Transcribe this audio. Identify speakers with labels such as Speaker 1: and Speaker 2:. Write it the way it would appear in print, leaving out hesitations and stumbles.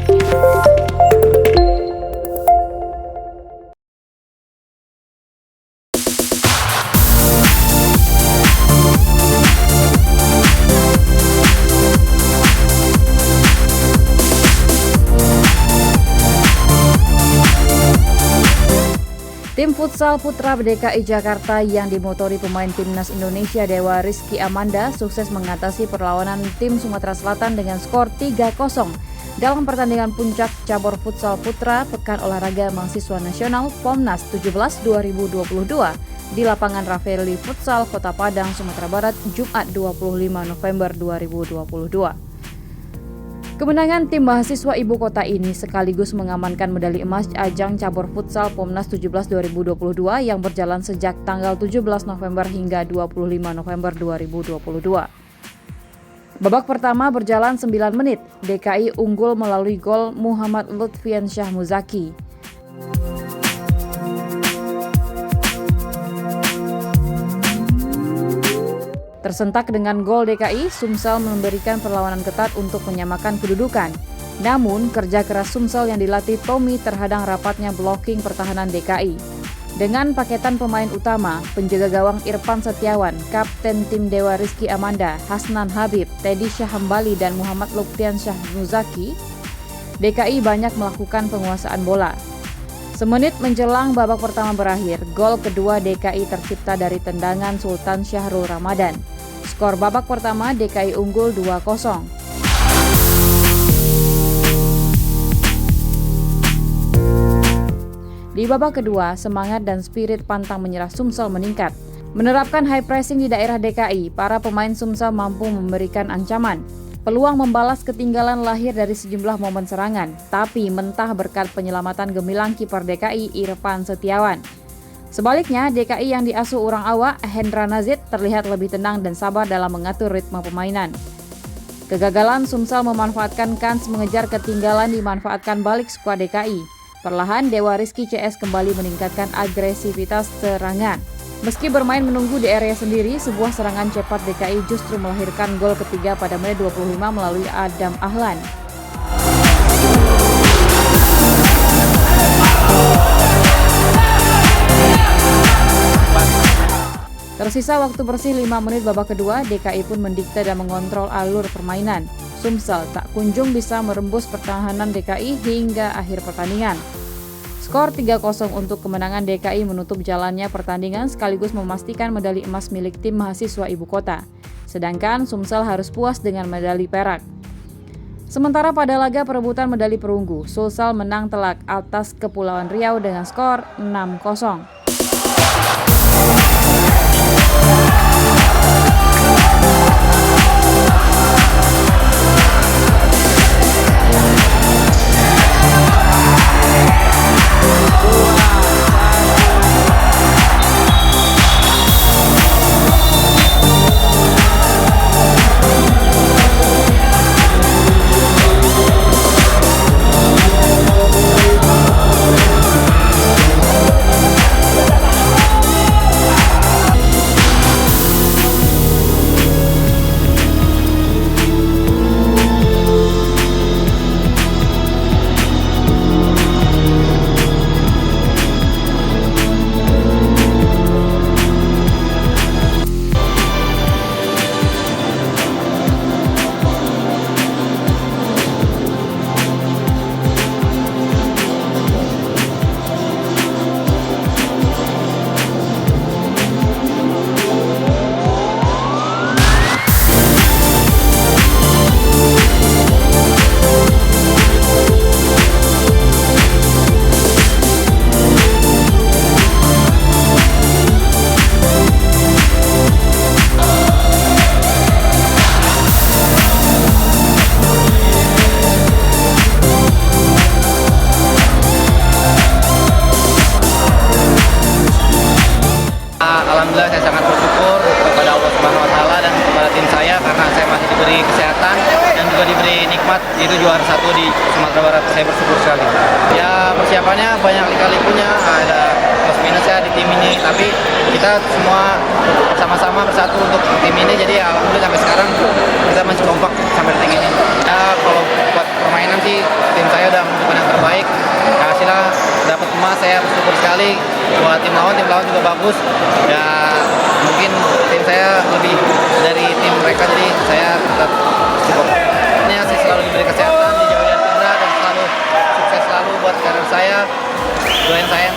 Speaker 1: Tim futsal putra DKI Jakarta yang dimotori pemain timnas Indonesia Dewa Rizky Amanda sukses mengatasi perlawanan tim Sumatera Selatan dengan skor 3-0 dalam pertandingan puncak cabur futsal putra Pekan Olahraga Mahasiswa Nasional POMNAS 17 2022 di lapangan Ravelli Futsal Kota Padang, Sumatera Barat, Jumat 25 November 2022. Kemenangan tim mahasiswa ibu kota ini sekaligus mengamankan medali emas ajang cabur futsal POMNAS 17 2022 yang berjalan sejak tanggal 17 November hingga 25 November 2022. Babak pertama berjalan 9 menit, DKI unggul melalui gol Muhammad Lutfiansyah Muzaki. Tersentak dengan gol DKI, Sumsel memberikan perlawanan ketat untuk menyamakan kedudukan. Namun, kerja keras Sumsel yang dilatih Tommy terhadang rapatnya blocking pertahanan DKI. Dengan paketan pemain utama, penjaga gawang Irfan Setiawan, Kapten tim Dewa Rizky Amanda, Hasnan Habib, Teddy Syahambali, dan Muhammad Lutfiansyah Muzaki, DKI banyak melakukan penguasaan bola. Semenit menjelang babak pertama berakhir, gol kedua DKI tercipta dari tendangan Sultan Syahrul Ramadan. Skor babak pertama DKI unggul 2-0. Di babak kedua, semangat dan spirit pantang menyerah Sumsel meningkat. Menerapkan high pressing di daerah DKI, para pemain Sumsel mampu memberikan ancaman. Peluang membalas ketinggalan lahir dari sejumlah momen serangan, tapi mentah berkat penyelamatan gemilang kiper DKI Irfan Setiawan. Sebaliknya, DKI yang diasuh orang awak, Hendra Nazid, terlihat lebih tenang dan sabar dalam mengatur ritme permainan. Kegagalan Sumsel memanfaatkan kans mengejar ketinggalan dimanfaatkan balik skuad DKI. Perlahan, Dewa Rizky CS kembali meningkatkan agresivitas serangan. Meski bermain menunggu di area sendiri, sebuah serangan cepat DKI justru melahirkan gol ketiga pada menit 25 melalui Adam Ahlan. Tersisa waktu bersih 5 menit babak kedua, DKI pun mendikte dan mengontrol alur permainan. Sumsel tak kunjung bisa merembus pertahanan DKI hingga akhir pertandingan. Skor 3-0 untuk kemenangan DKI menutup jalannya pertandingan sekaligus memastikan medali emas milik tim mahasiswa ibu kota. Sedangkan Sumsel harus puas dengan medali perak. Sementara pada laga perebutan medali perunggu, Sulsel menang telak atas Kepulauan Riau dengan skor 6-0.
Speaker 2: Alhamdulillah saya sangat bersyukur kepada Allah Subhanahu wa taala dan kepada tim saya karena saya masih diberi kesehatan dan juga diberi nikmat yaitu juara 1 di Sumatera Barat. Saya bersyukur sekali. Ya persiapannya banyak lika-likunya, ada plus minus ya di tim ini, tapi kita semua sama-sama bersatu untuk tim ini, jadi alhamdulillah sampai sekarang kita masih kompak sampai detik ini. Ya kalau buat permainan sih tim saya buat tim lawan juga bagus. Ya mungkin tim saya lebih dari tim mereka, jadi saya tetap cukup. Saya selalu diberi kesehatan, dijauhi dari cedera, dan selalu sukses selalu buat karir saya. Doain saya